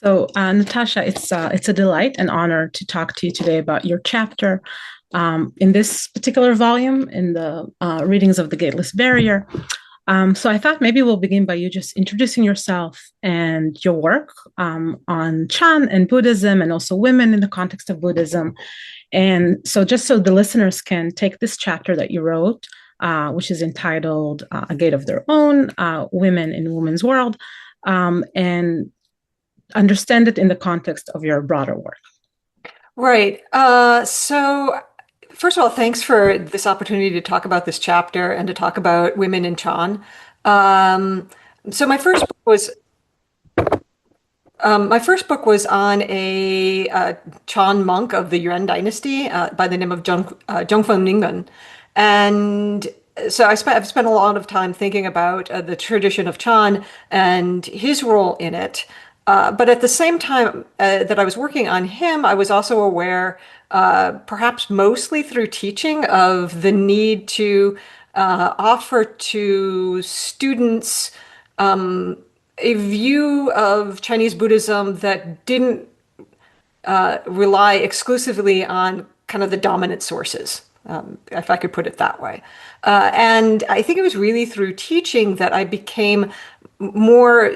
So, Natasha, it's a delight and honor to talk to you today about your chapter in this particular volume in the readings of the Gateless Barrier. So, I thought maybe we'll begin by you just introducing yourself and your work on Chan and Buddhism, and also women in the context of Buddhism. And so, just so the listeners can take this chapter that you wrote, which is entitled "A Gate of Their Own: Women in Women's World," and understand it in the context of your broader work. Right. So first of all, thanks for this opportunity to talk about this chapter and to talk about women in Chan. Um, so my first book was on a Chan monk of the Yuan dynasty by the name of Zhongfeng Ningmen, and I've spent a lot of time thinking about the tradition of Chan and his role in it. But at the same time that I was working on him, I was also aware, perhaps mostly through teaching, of the need to offer to students a view of Chinese Buddhism that didn't rely exclusively on kind of the dominant sources, if I could put it that way. And I think it was really through teaching that I became more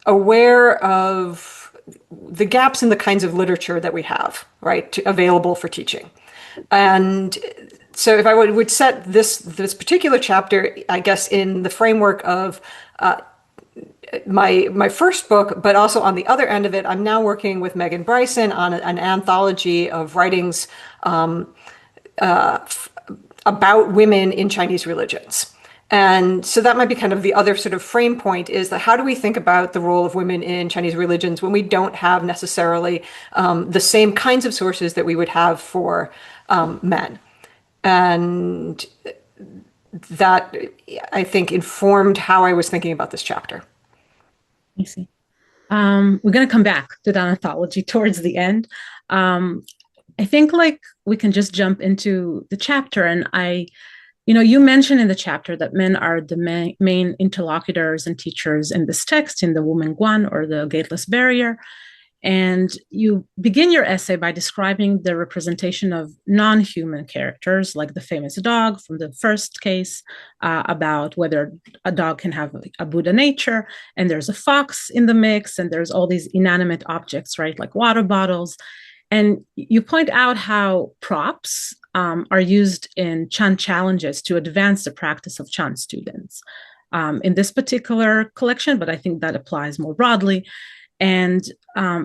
aware of the gaps in the kinds of literature that we have, right, available for teaching. And so if I would set this particular chapter, I guess, in the framework of my first book, but also on the other end of it, I'm now working with Megan Bryson on an anthology of writings about women in Chinese religions. And so that might be kind of the other sort of frame point, is that how do we think about the role of women in Chinese religions when we don't have necessarily the same kinds of sources that we would have for men? And that, I think, informed how I was thinking about this chapter. I see. We're going to come back to the anthology towards the end. I think like we can just jump into the chapter. And you mentioned in the chapter that men are the main interlocutors and teachers in this text, in the Wumen Guan, or the Gateless Barrier. And you begin your essay by describing the representation of non-human characters, like the famous dog from the first case, about whether a dog can have a Buddha nature, and there's a fox in the mix, and there's all these inanimate objects, right, like water bottles. And you point out how props are used in Chan challenges to advance the practice of Chan students. In this particular collection, but I think that applies more broadly. And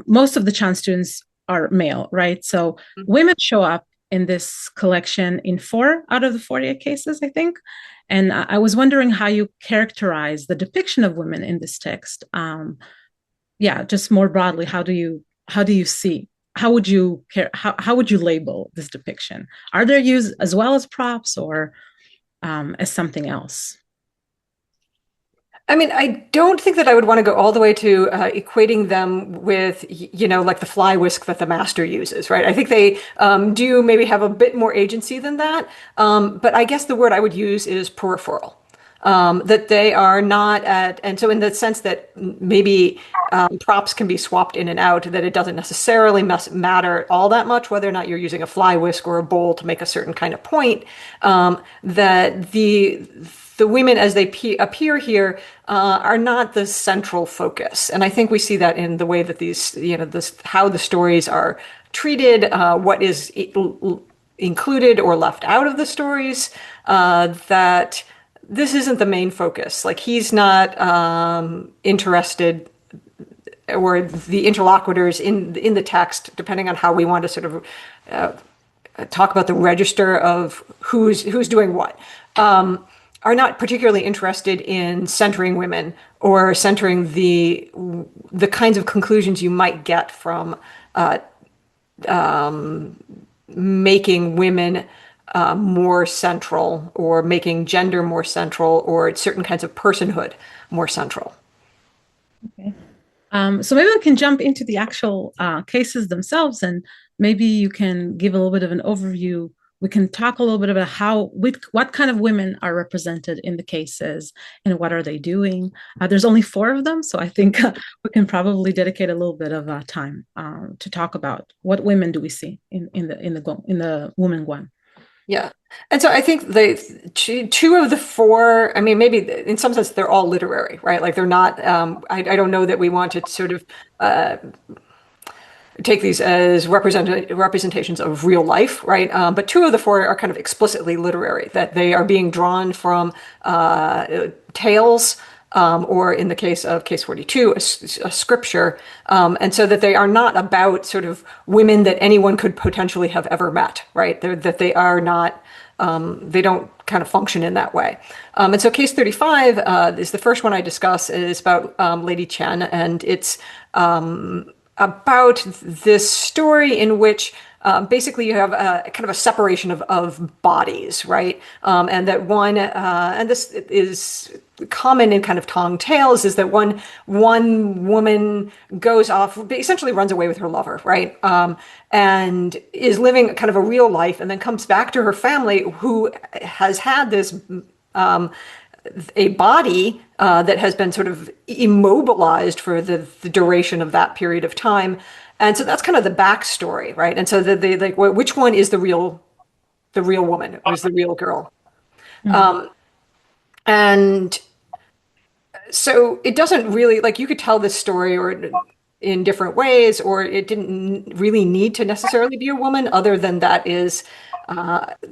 most of the Chan students are male, right? So women show up in this collection in 4 out of the 48 cases, I think. And I was wondering how you characterize the depiction of women in this text. Yeah, just more broadly, how do you see? How would you how would you label this depiction? Are they used as well as props, or as something else? I mean, I don't think that I would want to go all the way to equating them with, like the fly whisk that the master uses, right? I think they do maybe have a bit more agency than that. But I guess the word I would use is peripheral. That they are not at, and so in the sense that maybe props can be swapped in and out, that it doesn't necessarily matter all that much whether or not you're using a fly whisk or a bowl to make a certain kind of point. That the women as they appear here are not the central focus. And I think we see that in the way that these, how the stories are treated, what is included or left out of the stories, that this isn't the main focus. Like, he's not interested, or the interlocutors in the text, depending on how we want to sort of talk about the register of who's doing what, are not particularly interested in centering women or centering the kinds of conclusions you might get from making women more central, or making gender more central, or certain kinds of personhood more central. Okay. So maybe we can jump into the actual cases themselves, and maybe you can give a little bit of an overview we can talk a little bit about what kind of women are represented in the cases and what are they doing. There's only four of them, so I think we can probably dedicate a little bit of time to talk about what women do we see in the Wumen one. Yeah. And so I think two of the four, I mean, maybe in some sense they're all literary, right? Like they're not, I don't know that we want to sort of uh, take these as representations of real life, right? But two of the four are kind of explicitly literary, that they are being drawn from tales, or in the case of case 42, a scripture. And so that they are not about sort of women that anyone could potentially have ever met, right? That they are not, they don't kind of function in that way. And so case 35 is the first one I discuss, is about Lady Chen, and it's about this story in which basically you have a kind of a separation of bodies, right? And that one, and this is common in kind of Tong tales, is that one woman goes off, essentially runs away with her lover, right? And is living kind of a real life, and then comes back to her family, who has had this a body that has been sort of immobilized for the duration of that period of time. And so that's kind of the backstory, right? And so they like, which one is the real woman, or is the real girl? Mm. And so it doesn't really, like, you could tell this story or in different ways, or it didn't really need to necessarily be a woman, other than that is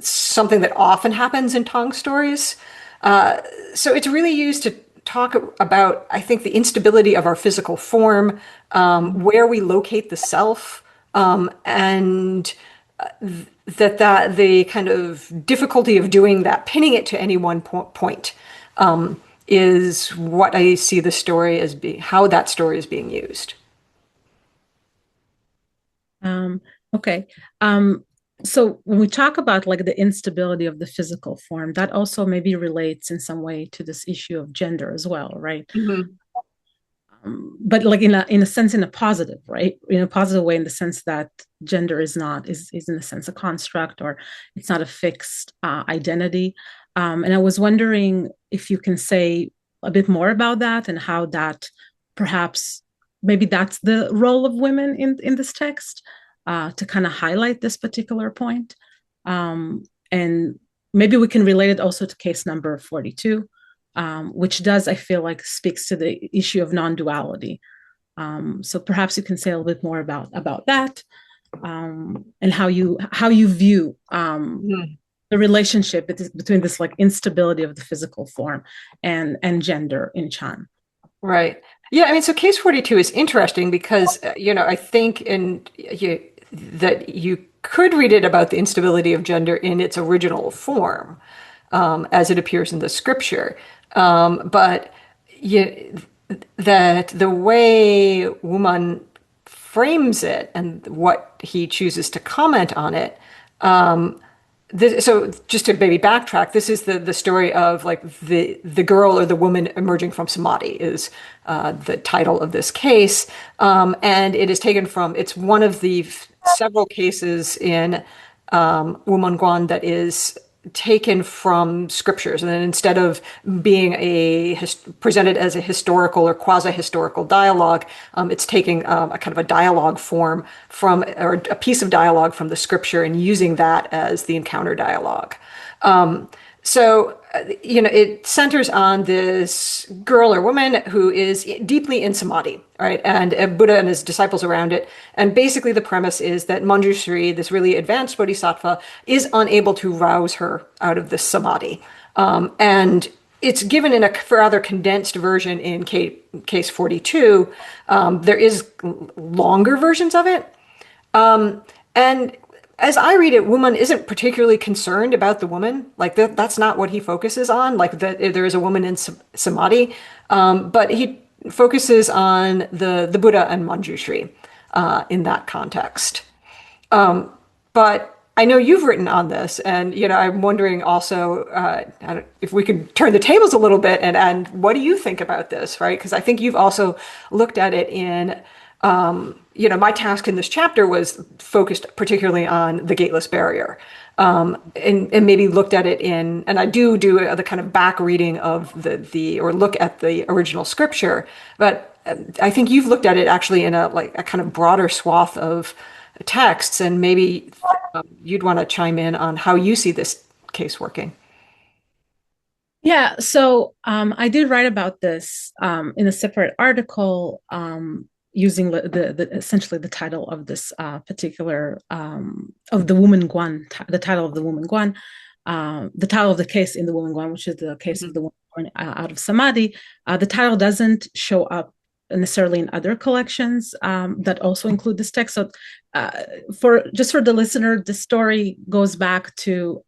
something that often happens in Tong stories. So it's really used to talk about, I think, the instability of our physical form, where we locate the self, and that the kind of difficulty of doing that, pinning it to any one point, is what I see the story as being, how that story is being used. Um, okay. So when we talk about like the instability of the physical form, that also maybe relates in some way to this issue of gender as well, right? Mhm. But like in a sense, in a positive, right? In a positive way, in the sense that gender is in a sense a construct, or it's not a fixed identity. And I was wondering if you can say a bit more about that, and how that perhaps maybe that's the role of women in this text, to kind of highlight this particular point. And maybe we can relate it also to case number 42, which does, I feel like, speaks to the issue of non-duality. So perhaps you can say a little bit more about that, and how you view Mhm. the relationship between this like instability of the physical form and gender in Chan. Right. Yeah, I mean, so case 42 is interesting because, I think that you could read it about the instability of gender in its original form, as it appears in the scripture. But you, that the way Wuman frames it and what he chooses to comment on it, so just to maybe backtrack, this is the story of like the girl or the woman emerging from samadhi is the title of this case, and it is taken from, it's one of the several cases in Wumonguan that is taken from scriptures, and then instead of being presented as a historical or quasi-historical dialogue, it's taking a kind of a dialogue form from, or a piece of dialogue from the scripture, and using that as the encounter dialogue. It centers on this girl or woman who is deeply in samadhi, right? And Buddha and his disciples around it. And basically the premise is that Manjushri, this really advanced bodhisattva, is unable to rouse her out of this samadhi. And it's given in a rather condensed version in case 42. There is longer versions of it. And as I read it, Wuman isn't particularly concerned about the woman. Like that's not what he focuses on. Like that there is a woman in samadhi, but he focuses on the Buddha and Manjushri in that context. But I know you've written on this, and I'm wondering also if we could turn the tables a little bit, and what do you think about this, right? Because I think you've also looked at it in my task in this chapter was focused particularly on the Gateless Barrier, and maybe looked at it and I do the kind of back reading of the or look at the original scripture, but I think you've looked at it actually in a kind of broader swath of texts, and maybe you'd want to chime in on how you see this case working. Yeah, so I did write about this in a separate article using essentially the title of this particular of the Wumen Guan, the title of the Wumen Guan, the title of the case in the Wumen Guan, which is the case of Mhm. the woman born out of Samadhi. The title doesn't show up necessarily in other collections that also include this text. So, for the listener, the story goes back to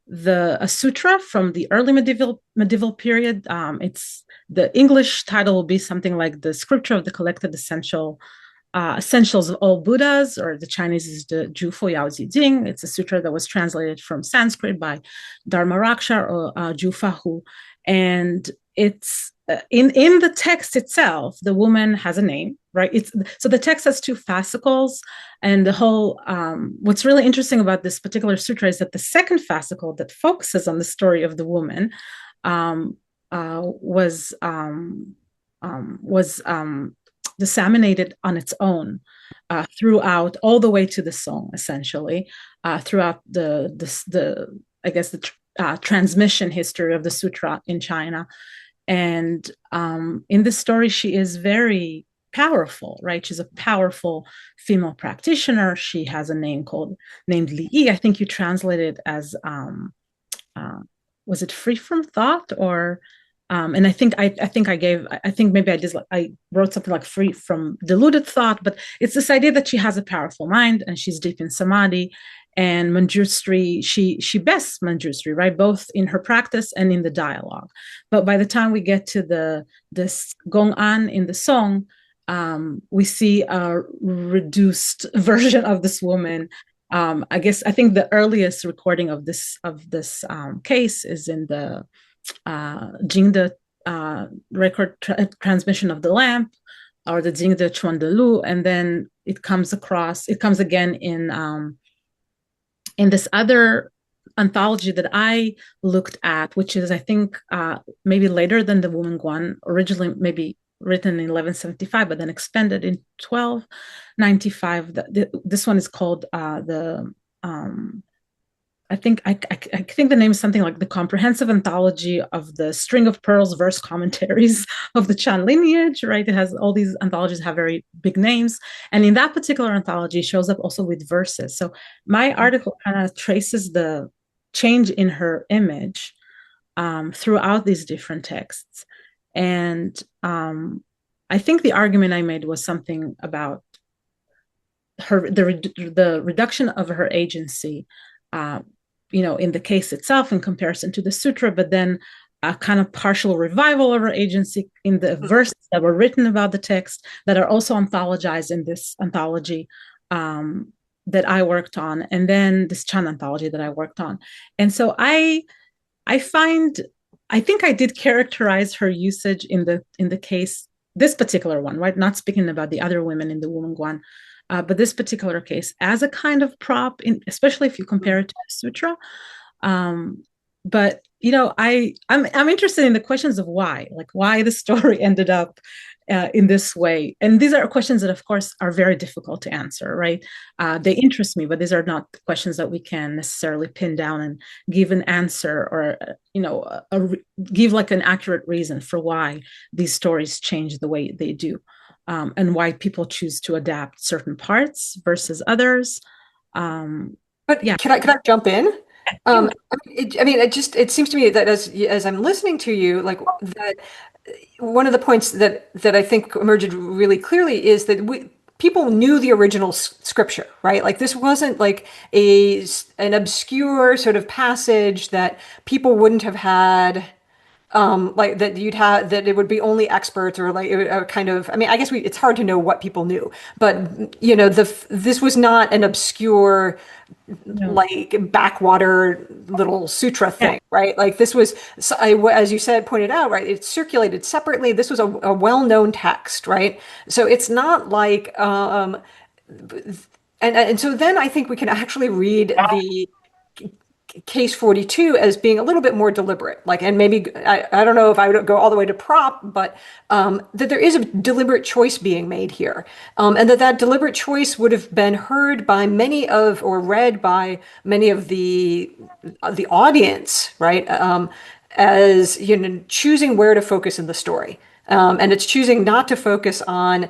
the a sutra from the early medieval period. It's the English title will be something like the Scripture of the Collected Essentials of All Buddhas, or the Chinese is the Jufo Yao Jing. It's a sutra that was translated from Sanskrit by Dharmaraksha or Jufahu, and it's in the text itself. The woman has a name, right? It's so the text has two fascicles, and the whole what's really interesting about this particular sutra is that the second fascicle that focuses on the story of the woman um, was disseminated on its own throughout all the way to the song, essentially throughout the I guess the transmission history of the sutra in China. And in this story, she is very powerful, right? She's a powerful female practitioner. She has a name named Li Yi. I think you translate it as uh, was it free from thought or and I think maybe I wrote something like free from deluded thought, but it's this idea that she has a powerful mind and she's deep in samadhi. And Manjusri, she bests Manjusri, right, both in her practice and in the dialogue. But by the time we get to this Gong An in the song, we see a reduced version of this woman. I think the earliest recording of this case is in the Jingde transmission of the lamp, or the Jingde Chuan de Lu, and then it comes again in this other anthology that I looked at, which is I think maybe later than the Woman Guan, originally maybe written in 1175, but then expanded in 1295. This one is called the I think the name is something like the Comprehensive Anthology of the String of Pearls Verse Commentaries of the Chan lineage, right? It has all these anthologies have very big names. And in that particular anthology, it shows up also with verses. So my article kind of traces the change in her image throughout these different texts. And I think the argument I made was something about the reduction of her agency, uh, in the case itself in comparison to the sutra, but then a kind of partial revival of her agency in the verses that were written about the text that are also anthologized in this anthology that I worked on, and then this Chan anthology that I worked on. And so I find I think I did characterize her usage in the case, this particular one, right? Not speaking about the other women in the Woman Guan, but this particular case as a kind of prop, especially if you compare it to the sutra. Um, but I'm interested in the questions of why, like why the story ended up in this way. And these are questions that, of course, are very difficult to answer, right? They interest me, but these are not questions that we can necessarily pin down and give an answer, or give like an accurate reason for why these stories change the way they do, and why people choose to adapt certain parts versus others. But Yeah, can I jump in? yeah. It seems to me that as I'm listening to you, like that one of the points that I think emerged really clearly is that people knew the original scripture, right? Like this wasn't like an obscure sort of passage that people wouldn't have had, like that you'd have that it would be only experts or like a kind of. I mean, I guess it's hard to know what people knew, but this was not an obscure No. like backwater little sutra Yeah. thing, right? Like this was, as you said, pointed out, right? It's circulated separately. This was a well-known text, right? So it's not like, and so then I think we can actually read the case 42 as being a little bit more deliberate, like, and maybe I don't know if I would go all the way to prop, but that there is a deliberate choice being made here, and that deliberate choice would have been heard by many of, or read by many of the audience, right? As choosing where to focus in the story. And it's choosing not to focus on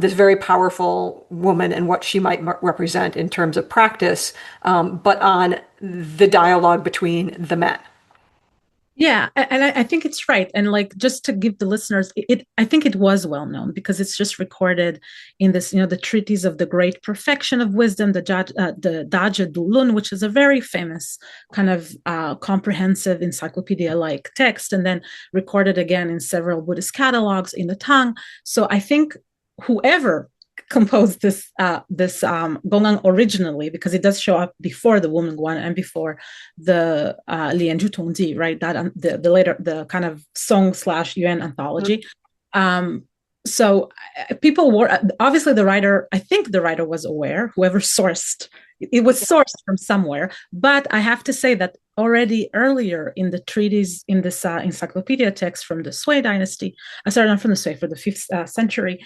this very powerful woman and what she might represent in terms of practice, but on the dialogue between the men. Yeah, and I think it's right. And like just to give the listeners, I think it was well known because it's just recorded in this, the treatise of the great perfection of wisdom, the Daja Dulun, which is a very famous kind of comprehensive encyclopedia-like text, and then recorded again in several Buddhist catalogs in the Tang. So I think whoever composed this gongang originally, because it does show up before the Wumen Guan and before the Lianju Tongji, right? That the later the kind of song slash Yuan anthology. Um, so people were obviously the writer. I think the writer was aware. Whoever sourced it was sourced from somewhere. But I have to say that already earlier in the treatise in this encyclopedia text from the Sui dynasty, sorry, not from the Sui, for the 5th century.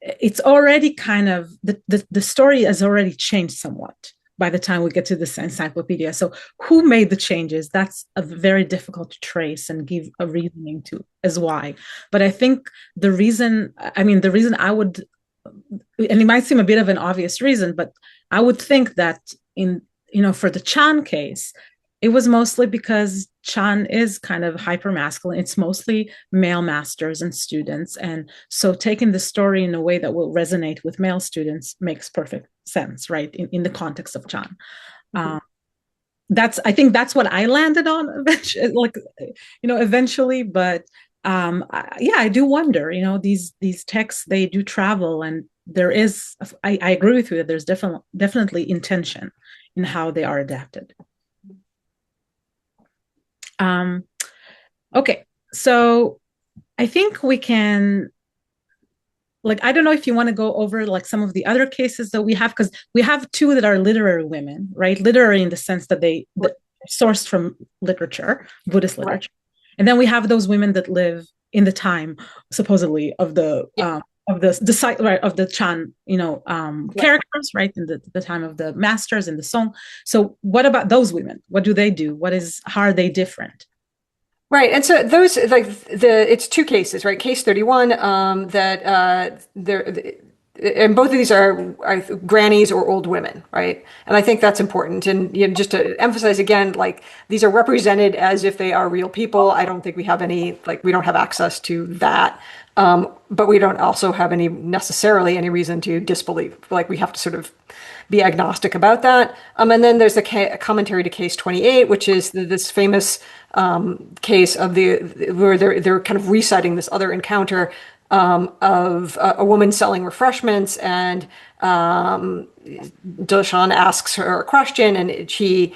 It's already kind of the story has already changed somewhat by the time we get to this encyclopedia. So who made the changes? That's a very difficult to trace and give a reasoning to as why. But I think the reason I would, and it might seem a bit of an obvious reason, but I would think that for the Chan case, it was mostly because Chan is kind of hyper masculine. It's mostly male masters and students. And so taking the story in a way that will resonate with male students makes perfect sense, right? In the context of Chan. Mhm. I think that's what I landed on eventually, eventually. But yeah, I do wonder, these texts, they do travel, and there is, I agree with you that there's definitely intention in how they are adapted. Um, okay, so I think we can, like, I don't know if you want to go over like some of the other cases that we have, because we have two that are literary women, right? Literary in the sense that that sourced from literature, Buddhist Right. literature, and then we have those women that live in the time supposedly of Yeah. the site, right, of the Chan, Right. characters, right, in the time of the masters in the song. So what about those women? What do they do? How are they different? Right. And so those like it's two cases, right? Case 31, that there and both of these are grannies or old women, right? And I think that's important. And just to emphasize again, like these are represented as if they are real people. I don't think we have any, like we don't have access to that. But we don't also have necessarily any reason to disbelieve. Like we have to sort of be agnostic about that. And then there's a commentary to case 28, which is this famous case of where they're kind of reciting this other encounter of a woman selling refreshments, and Doshan asks her a question, and she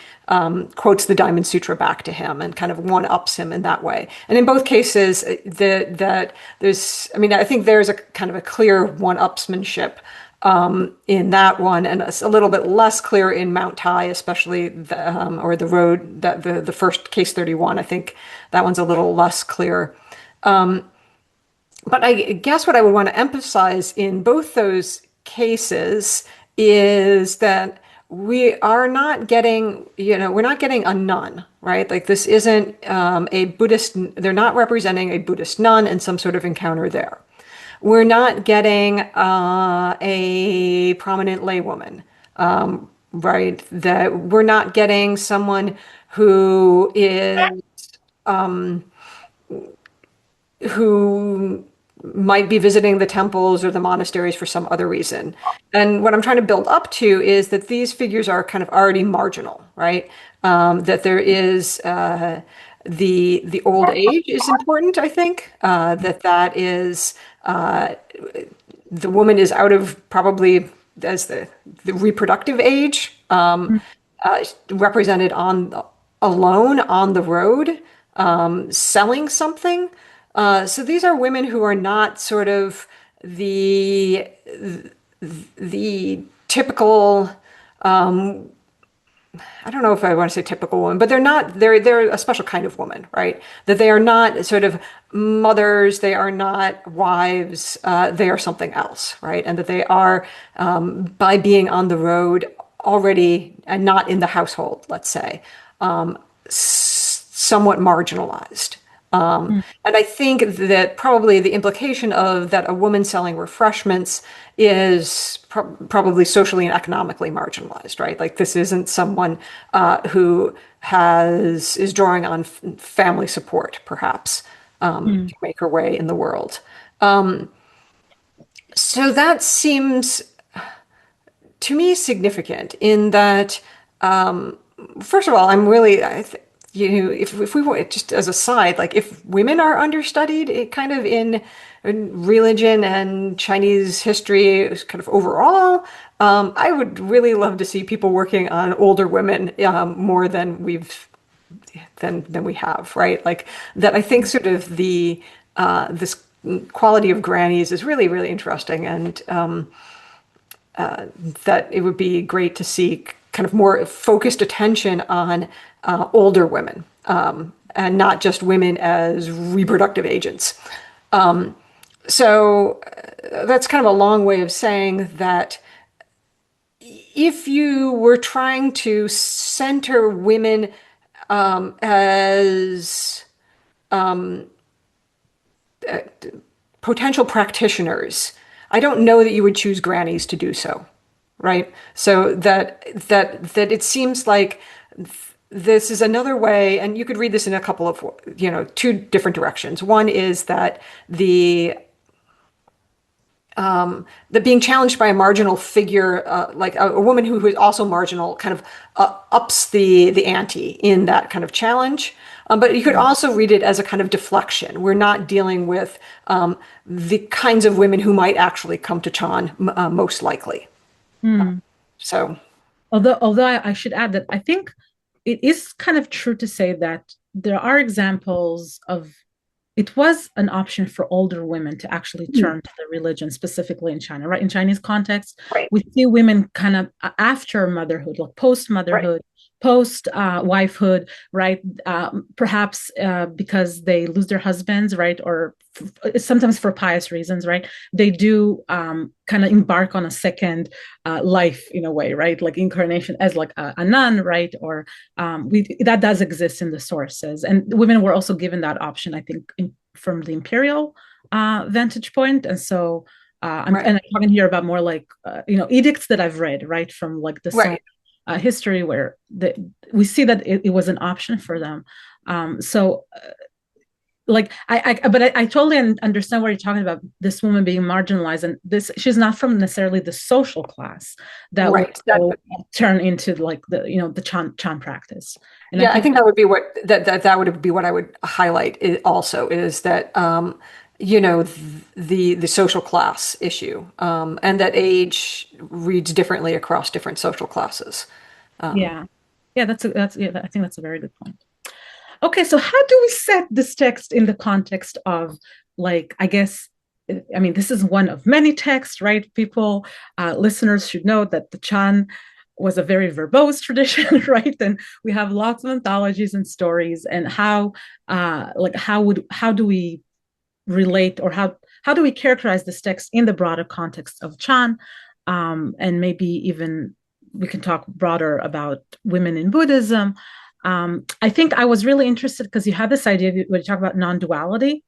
quotes the Diamond Sutra back to him and kind of one-ups him in that way. And in both cases, that there's, I mean, I think there's a kind of a clear one-upsmanship in that one, and it's a little bit less clear in Mount Tai, especially or the road, that the first case 31. I think that one's a little less clear. But I guess what I would want to emphasize in both those cases is that we are not getting, we're not getting a nun, right? Like this isn't a Buddhist, they're not representing a Buddhist nun in some sort of encounter there. We're not getting a prominent laywoman, right? That we're not getting someone who is who might be visiting the temples or the monasteries for some other reason. And what I'm trying to build up to is that these figures are kind of already marginal, right? That there is the old age is important, I think. That is the woman is out of probably as the reproductive age, represented on alone on the road, selling something. So these are women who are not sort of the the typical, I don't know if I want to say typical woman, but they're a special kind of woman, right? That they are not sort of mothers, they are not wives, they are something else, right? And that they are, by being on the road already and not in the household, let's say, somewhat marginalized. And I think that probably the implication of that a woman selling refreshments is probably socially and economically marginalized, right? Like this isn't someone who has is drawing on family support, perhaps, to make her way in the world. So that seems to me significant in that, first of all, I'm really, if we were just as a side, like if women are understudied, it kind of in religion and Chinese history, kind of overall, I would really love to see people working on older women more than we have, right? Like that. I think sort of the this quality of grannies is really really interesting and. That it would be great to see kind of more focused attention on older women and not just women as reproductive agents. So that's kind of a long way of saying that if you were trying to center women as potential practitioners, I don't know that you would choose grannies to do so, right? So that it seems like this is another way, and you could read this in a couple of, two different directions. One is that the being challenged by a marginal figure, like a woman who is also marginal, kind of ups the ante in that kind of challenge. But you could also read it as a kind of deflection. We're not dealing with the kinds of women who might actually come to Chan, most likely. Mm. So, Although I should add that I think it is kind of true to say that there are examples of it was an option for older women to actually turn to the religion, specifically in China, right? In Chinese context, right, we see women kind of after motherhood, like post right, motherhood, post wifehood, right? Perhaps because they lose their husbands, right? Or sometimes for pious reasons, right? They do kind of embark on a second life in a way, right? Like incarnation as like a nun, right? Or that does exist in the sources, and women were also given that option, I think, from the imperial vantage point, and so. right, I'm talking here about more like edicts that I've read, right, from like the Song right. history, where we see that it was an option for them. So like I totally understand what you're talking about, this woman being marginalized, and this she's not from necessarily the social class that would Right. That, go turn into like the Chan practice. And I yeah, I think think that would be what that would be what I would highlight also is that the social class issue and that age reads differently across different social classes. Um, yeah, yeah, that's yeah, I think that's a very good point. Okay, so how do we set this text in the context of, like, I guess, I mean, this is one of many texts, right? People, listeners should know that the Chan was a very verbose tradition, right? And we have lots of anthologies and stories. And how do we relate, or how do we characterize this text in the broader context of Chan? And maybe even we can talk broader about women in Buddhism. I think I was really interested because you had this idea when you talk about non-duality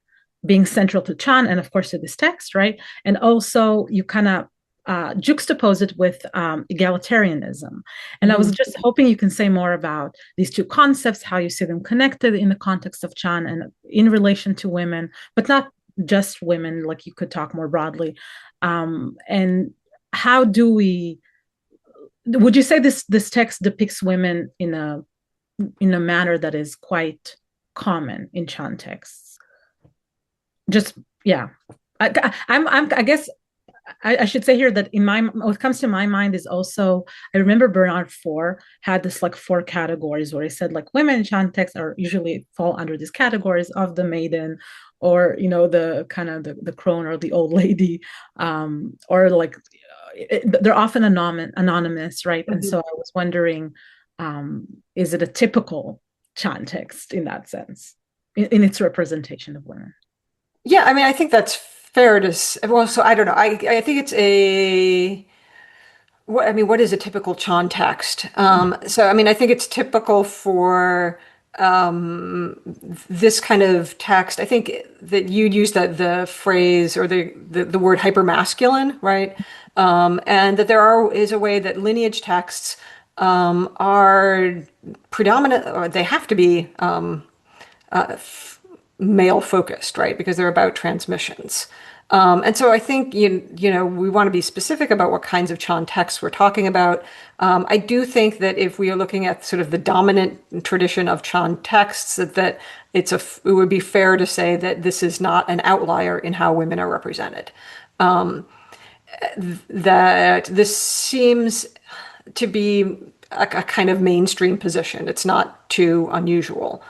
being central to Chan and of course to this text, right? And also you kind of juxtapose it with egalitarianism. And I was mhm. just hoping you can say more about these two concepts, how you see them connected in the context of Chan and in relation to women, but not just women, like you could talk more broadly. And how do we, would you say this text depicts women in a manner that is quite common in Chan texts? Just yeah, I guess I should say here that in my what comes to my mind is also I remember Bernard Four had this like four categories where he said like women in chant text are usually fall under these categories of the maiden or the kind of the crone or the old lady or like they're often anonymous, right? And Mhm. so I was wondering, is it a typical chant text in that sense, in its representation of women? Yeah, I mean, I think that's fair to well, so I don't know. I think it's a what I mean, what is a typical Chan text? So I mean, I think it's typical for this kind of text. I think that you'd use the phrase or the word hypermasculine, right? And that is a way that lineage texts are predominant, or they have to be male focused, right? Because they're about transmissions. And so I think we want to be specific about what kinds of Chan texts we're talking about. I do think that if we are looking at sort of the dominant tradition of Chan texts, that it would be fair to say that this is not an outlier in how women are represented. That this seems to be a kind of mainstream position. It's not too unusual.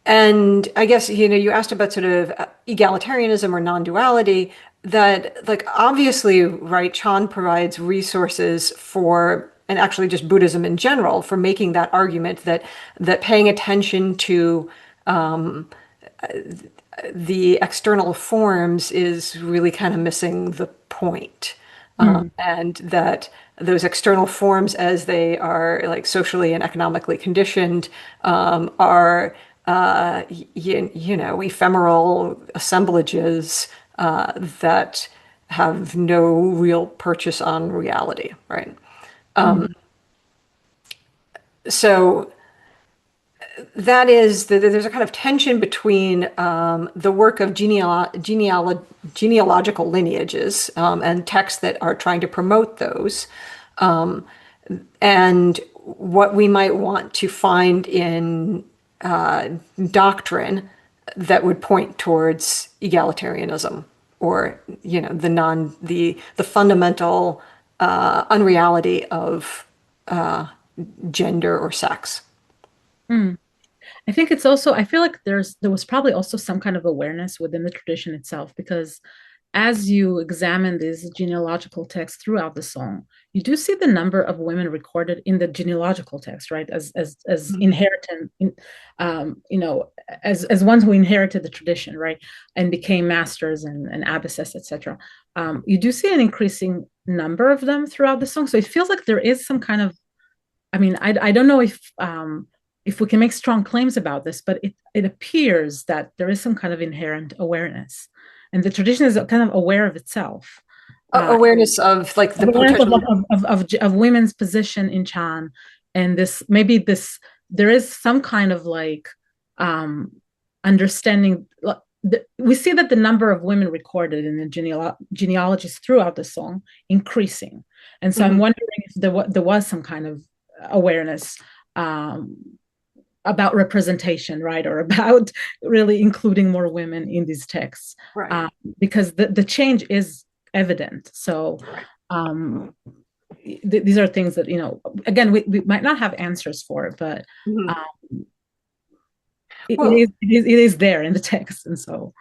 And I guess, you asked about sort of egalitarianism or non-duality, that like obviously, right, Chan provides resources for, and actually just Buddhism in general, for making that argument that paying attention to the external forms is really kind of missing the point. Mm, And that those external forms, as they are like socially and economically conditioned, are ephemeral assemblages that have no real purchase on reality, right? mm, So there's a kind of tension between the work of genealogical lineages and texts that are trying to promote those, and what we might want to find in doctrine that would point towards egalitarianism or the fundamental unreality of gender or sex. mm. I think it's also, I feel like there was probably also some kind of awareness within the tradition itself, because as you examine these genealogical texts throughout the song, you do see the number of women recorded in the genealogical text, right? As inheritant, as ones who inherited the tradition, right, and became masters and abbesses, etc. You do see an increasing number of them throughout the song, so it feels like there is some kind of, I mean, I don't know if we can make strong claims about this, but it appears that there is some kind of inherent awareness, and the tradition is kind of aware of itself, uh, Awareness of like the awareness potential. of women's position in Chan, and this maybe this there is some kind of like um, understanding. We see that the number of women recorded in the genealogies throughout the song increasing, and so I'm Mhm. wondering if there was some kind of awareness um, about representation, right, or about really including more women in these texts, Right. uh, because the change is evident. So Right. um, these are things that again we might not have answers for it, but Mhm. um, Well, it is there in the text, and so.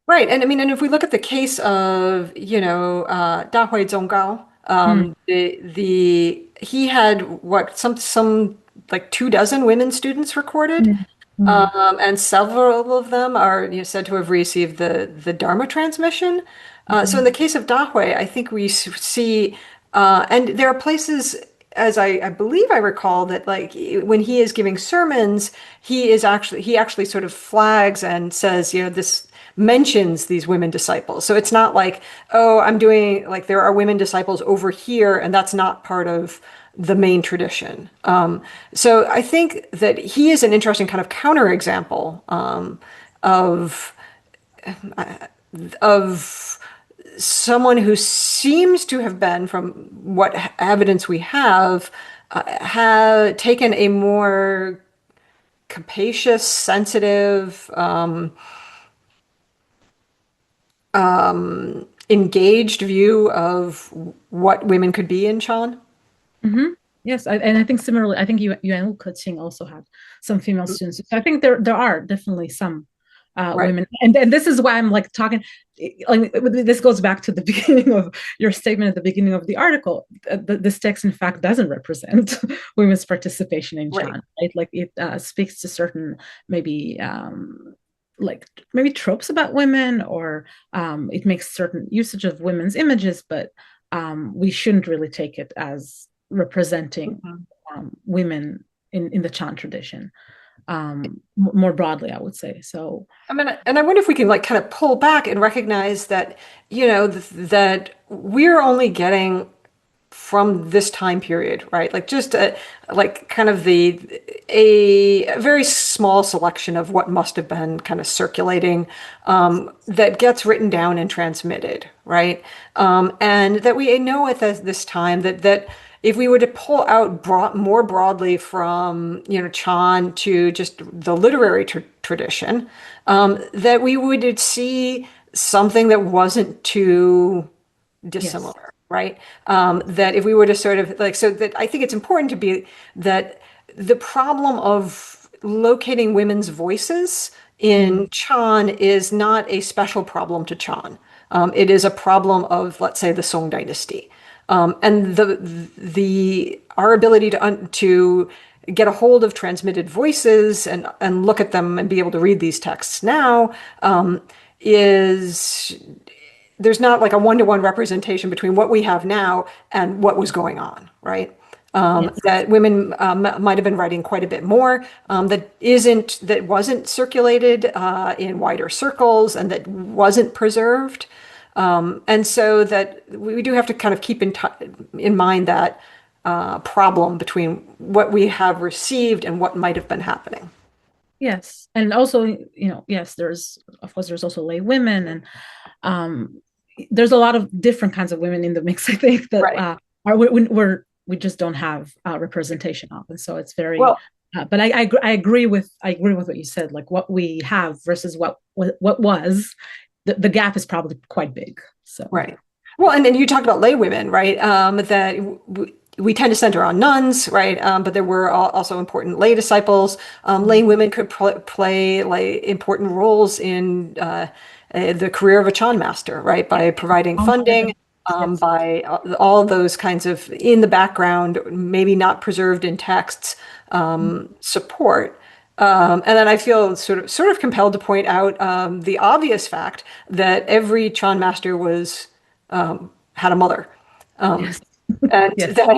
right. And I mean, and if we look at the case of, Da Hui Zhonggao, Mm, the he had what some like 2 dozen women students recorded, mm, mm, and several of them are said to have received the Dharma transmission. So in mm, the case of Da Hui, I think we see, and there are places, as I believe I recall, that like when he is giving sermons, he actually sort of flags and says, this mentions these women disciples. So it's not like, oh, I'm doing like there are women disciples over here, and that's not part of the main tradition. So I think that he is an interesting kind of counterexample of of someone who seems to have been, from what evidence we have taken a more capacious, sensitive, engaged view of what women could be in Chan. Hmm. Yes, and I think similarly, I think Yuan Kuqing also had some female students. So I think there are definitely some Right. women, and this is why I'm like talking. Like this goes back to the beginning of your statement at the beginning of the article. This text, in fact, doesn't represent women's participation in Right. Chan. Right? Like it speaks to certain maybe like maybe tropes about women, or it makes certain usage of women's images, but we shouldn't really take it as representing Mhm. women in the Chan tradition more broadly, I would say. So, I mean, and I wonder if we can like kind of pull back and recognize that, you know, that we're only getting from this time period, right? Like just like kind of a very small selection of what must have been kind of circulating that gets written down and transmitted, right? And that we know at this time that if we were to pull out more broadly from Chan to just the literary tradition, that we would see something that wasn't too yes. dissimilar, right? That if we were to sort of like, so that I think it's important to be that the problem of locating women's voices Mm, in Chan is not a special problem to Chan. It is a problem of, let's say, the Song Dynasty. And the our ability to get a hold of transmitted voices and look at them and be able to read these texts now is there's not like a one-to-one representation between what we have now and what was going on, right? yes. That women might have been writing quite a bit more that wasn't circulated in wider circles and that wasn't preserved. And so that we do have to kind of keep in mind that problem between what we have received and what might have been happening. Yes. And also, yes, of course, there's also lay women, and um, there's a lot of different kinds of women in the mix, I think, that Right. we just don't have representation of. And so it's very, Well, but I agree with what you said, like what we have versus what was, the gap is probably quite big. So, right. Well, and you talked about lay women, right? That we tend to center on nuns, right? But there were also important lay disciples. Lay women could play like important roles in the career of a Chan master, right? yeah. By providing funding, Yes. by all those kinds of in the background, maybe not preserved in texts, support. And then I feel sort of compelled to point out the obvious fact that every Chan master was had a mother, Yes. and Yes. that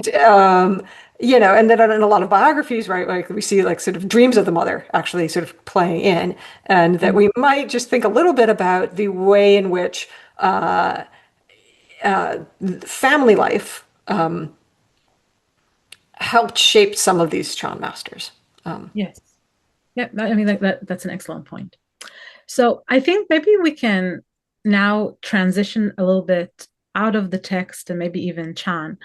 and then in a lot of biographies, right, like we see like sort of dreams of the mother actually sort of playing in, and that we might just think a little bit about the way in which family life helped shape some of these Chan masters. Yes. Yeah. I mean, that's an excellent point. So I think maybe we can now transition a little bit out of the text and maybe even Chan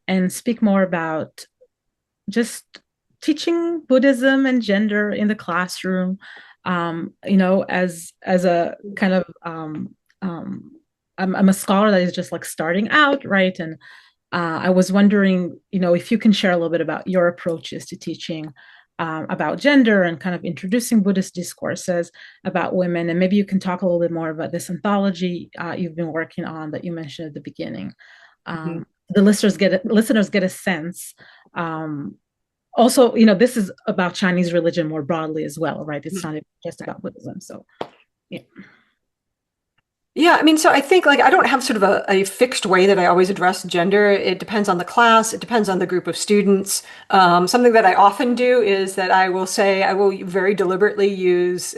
and speak more about just teaching Buddhism and gender in the classroom. As a kind of I'm a scholar that is just like starting out, right? And I was wondering, if you can share a little bit about your approaches to teaching about gender and kind of introducing Buddhist discourses about women. And maybe you can talk a little bit more about this anthology you've been working on that you mentioned at the beginning. Mhm. The listeners get a sense. Also, this is about Chinese religion more broadly as well, right? It's not just about Buddhism. So, yeah. Yeah, I mean, so I think like I don't have sort of a fixed way that I always address gender. It depends on the class, it depends on the group of students. Something that I often do is that I will say I will very deliberately use,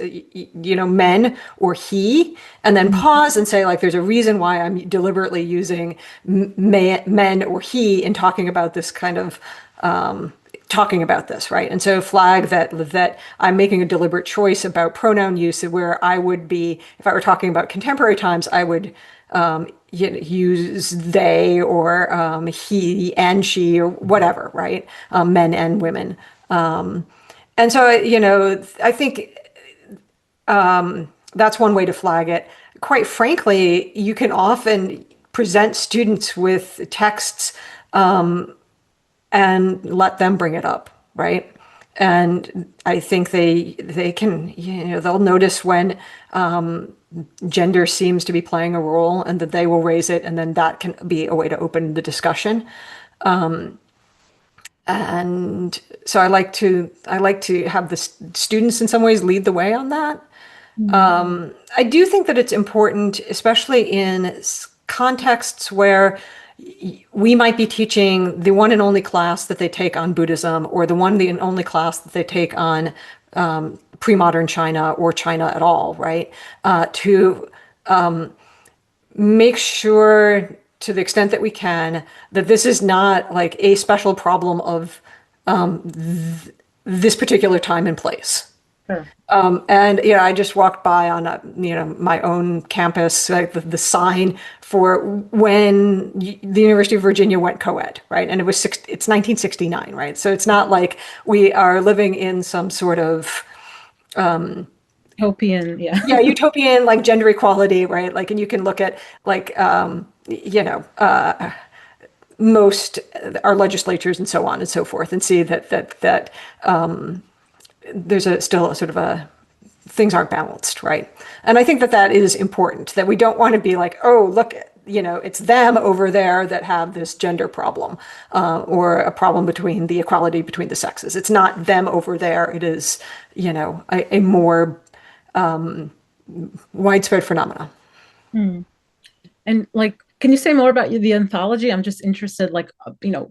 men or he, and then Mm, pause and say like there's a reason why I'm deliberately using men or he in talking about this kind of talking about this, right? And so flag that I'm making a deliberate choice about pronoun use where I would be, if I were talking about contemporary times, I would use they or he and she or whatever, right? Men and women. And so, I think that's one way to flag it. quite frankly, you can often present students with texts and let them bring it up, right? And I think they can, they'll notice when gender seems to be playing a role, and that they will raise it, and then that can be a way to open the discussion. And so I like to have the students in some ways lead the way on that. Mm. I do think that it's important, especially in contexts where we might be teaching the one and only class that they take on Buddhism, or the one and only class that they take on pre-modern China or China at all, right? To make sure, to the extent that we can, that this is not like a special problem of this particular time and place. Sure. And I just walked by on my own campus, like the sign for when the University of Virginia went co-ed, right? And it's 1969, right? So it's not like we are living in some sort of Utopian, yeah. yeah, utopian like gender equality, right? Like, and you can look at like most our legislatures and so on and so forth, and see that there's still a sort of a things aren't balanced, right? And I think that is important, that we don't want to be like, oh, look, it's them over there that have this gender problem, or a problem between the equality between the sexes. It's not them over there. It is, a more widespread phenomena. Hmm. And like, can you say more about the anthology? I'm just interested, like,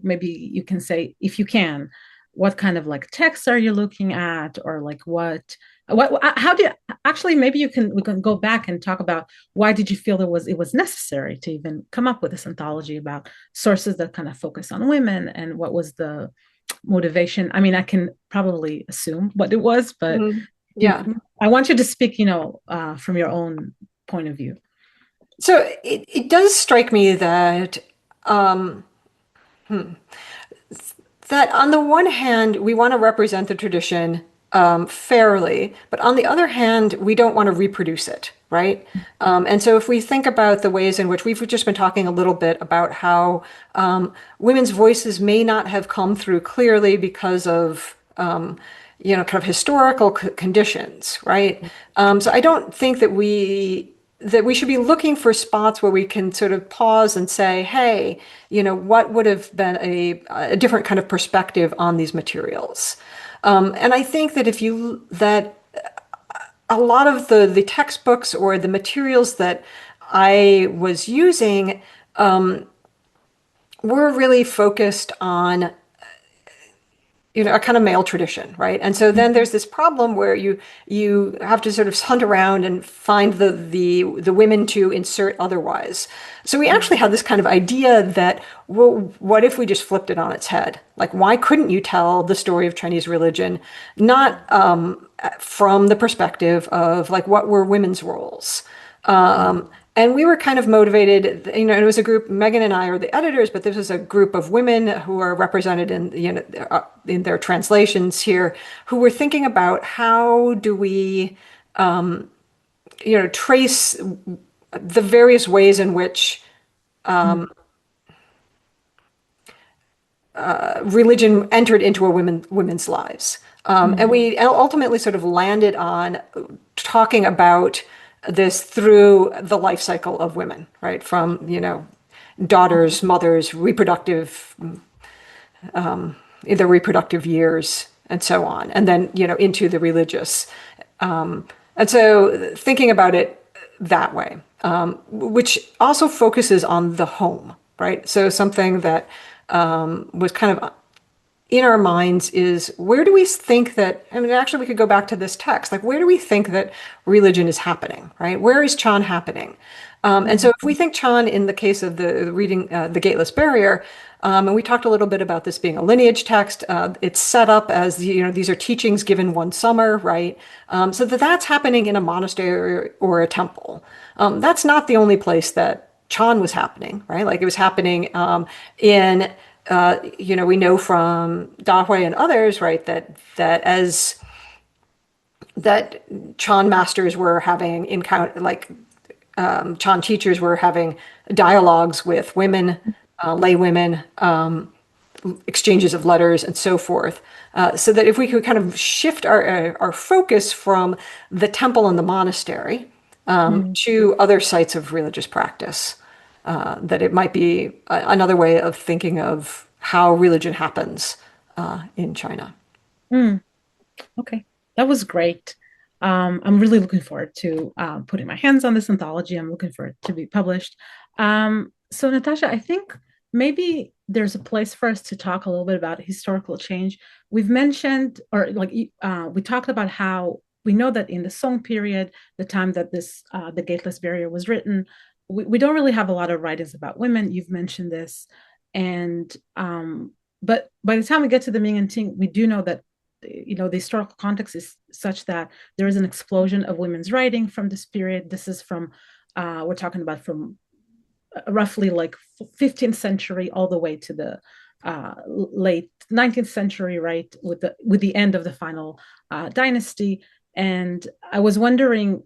maybe you can say, if you can, what kind of like texts are you looking at, or like how do you actually, maybe we can go back and talk about why did you feel it was necessary to even come up with this anthology about sources that kind of focus on women, and what was the motivation? I mean, I can probably assume what it was, but Mhm. you, Yeah. I want you to speak, from your own point of view. So it does strike me that um, that on the one hand, we want to represent the tradition fairly, but on the other hand, we don't want to reproduce it, right? And so if we think about the ways in which we've just been talking a little bit about how women's voices may not have come through clearly because of kind of historical conditions, right? So I don't think that we should be looking for spots where we can sort of pause and say, hey, what would have been a different kind of perspective on these materials? And I think that that a lot of the textbooks or the materials that I was using were really focused on a kind of male tradition, right? And so then there's this problem where you have to sort of hunt around and find the women to insert otherwise. So we actually had this kind of idea that, well, what if we just flipped it on its head? Like, why couldn't you tell the story of Chinese religion not from the perspective of like what were women's roles? And we were kind of motivated, it was a group, Megan and I are the editors, but this was a group of women who are represented in their translations here, who were thinking about how do we, trace the various ways in which religion entered into women's lives. And Mm-hmm. we ultimately sort of landed on talking about this through the life cycle of women, right? From, daughters, mothers, their reproductive years, and so on. And then, into the religious. And so thinking about it that way, which also focuses on the home, right? So something that was kind of in our minds is, where do we think that, I mean, actually, we could go back to this text, like, where do we think that religion is happening, right? Where is Chan happening? And so if we think Chan, in the case of the reading The Gateless Barrier, and we talked a little bit about this being a lineage text, it's set up as, these are teachings given one summer, right? So that's happening in a monastery or a temple. That's not the only place that Chan was happening, right? Like, it was happening in we know from Dahui and others, right, that Chan masters were having encounter, like Chan teachers were having dialogues with women, lay women, exchanges of letters and so forth. So that if we could kind of shift our focus from the temple and the monastery Mm, to other sites of religious practice, that it might be another way of thinking of how religion happens in China. mm. Okay, that was great. I'm really looking forward to putting my hands on this anthology. I'm looking for it to be published. So, Natasha, I think maybe there's a place for us to talk a little bit about historical change. We've mentioned, or like we talked about how we know that in the Song period, the time that the Gateless Barrier was written, we don't really have a lot of writings about women. You've mentioned this, and but by the time we get to the Ming and Qing, we do know that the historical context is such that there is an explosion of women's writing from this period. This is from we're talking about from roughly like 15th century all the way to the late 19th century, right, with the end of the final dynasty. And I was wondering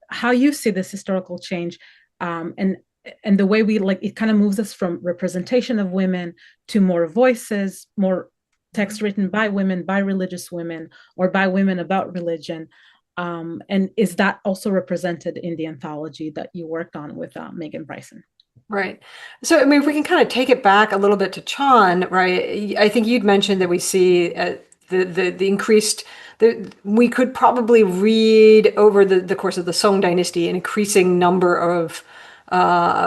how you see this historical change, and the way we like it kind of moves us from representation of women to more voices, more text written by women, by religious women, or by women about religion. And is that also represented in the anthology that you worked on with Megan Bryson? Right. So, I mean, if we can kind of take it back a little bit to Chan, right? I think you'd mentioned that we see the increased. We could probably read over the course of the Song Dynasty an increasing number of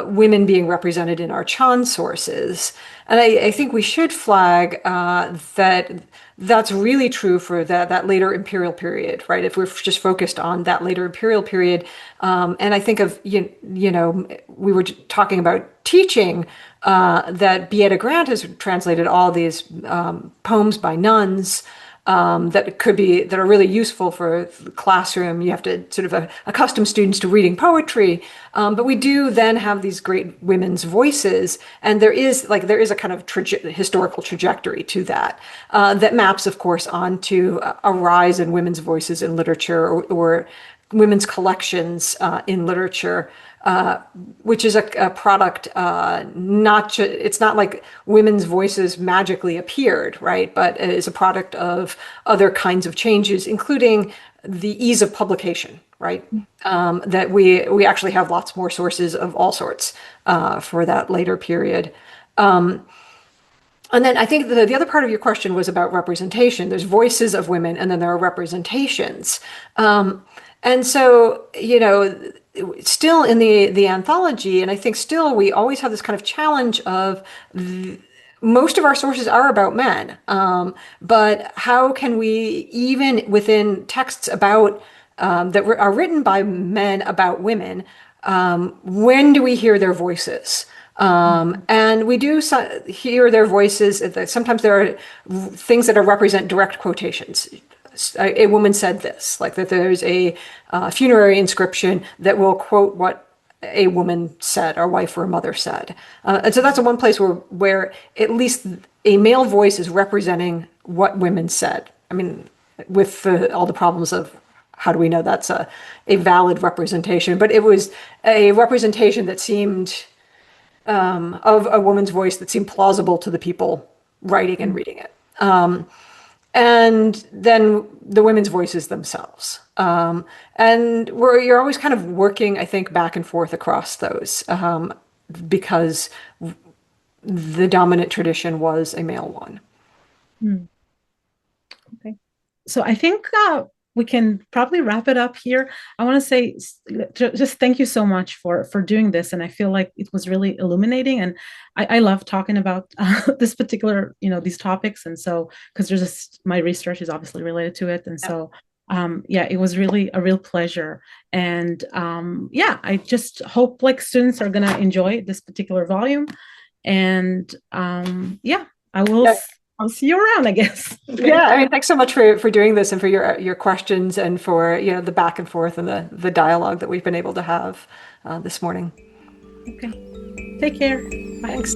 women being represented in our Chan sources, and I think we should flag that that's really true for that later imperial period, right? If we're just focused on that later imperial period, and I think of we were talking about teaching, that Beata Grant has translated all these poems by nuns that are really useful for the classroom. You have to sort of accustom students to reading poetry, but we do then have these great women's voices, and there is a kind of historical trajectory to that that maps, of course, onto a rise in women's voices in literature, or women's collections in literature. Which is a product, it's not like women's voices magically appeared, right? But it is a product of other kinds of changes, including the ease of publication, right? That we actually have lots more sources of all sorts for that later period. And then I think the other part of your question was about representation. There's voices of women, and then there are representations. And so, still in the anthology, and I think still we always have this kind of challenge of most of our sources are about men, but how can we, even within texts about that are written by men about women, when do we hear their voices? And we do hear their voices. Sometimes there are things that represent direct quotations. A woman said this, like that there's a funerary inscription that will quote what a woman said, or wife or mother said. And so that's the one place where at least a male voice is representing what women said. I mean, with all the problems of how do we know that's a valid representation, but it was a representation that seemed of a woman's voice that seemed plausible to the people writing and reading it. And then the women's voices themselves. And you're always kind of working, I think, back and forth across those, because the dominant tradition was a male one. Mm. Okay. So I think we can probably wrap it up here. I want to say just thank you so much for doing this, and I feel like it was really illuminating, and I love talking about this particular these topics, and so because there's just my research is obviously related to it, and Yeah. so yeah, it was really a real pleasure, and yeah, I just hope like students are gonna enjoy this particular volume, and yeah, I will. Yeah. I'll see you around, I guess. Okay. Yeah, I mean, thanks so much for doing this, and for your questions, and for the back and forth and the dialogue that we've been able to have this morning. Okay. Take care. Bye. Thanks.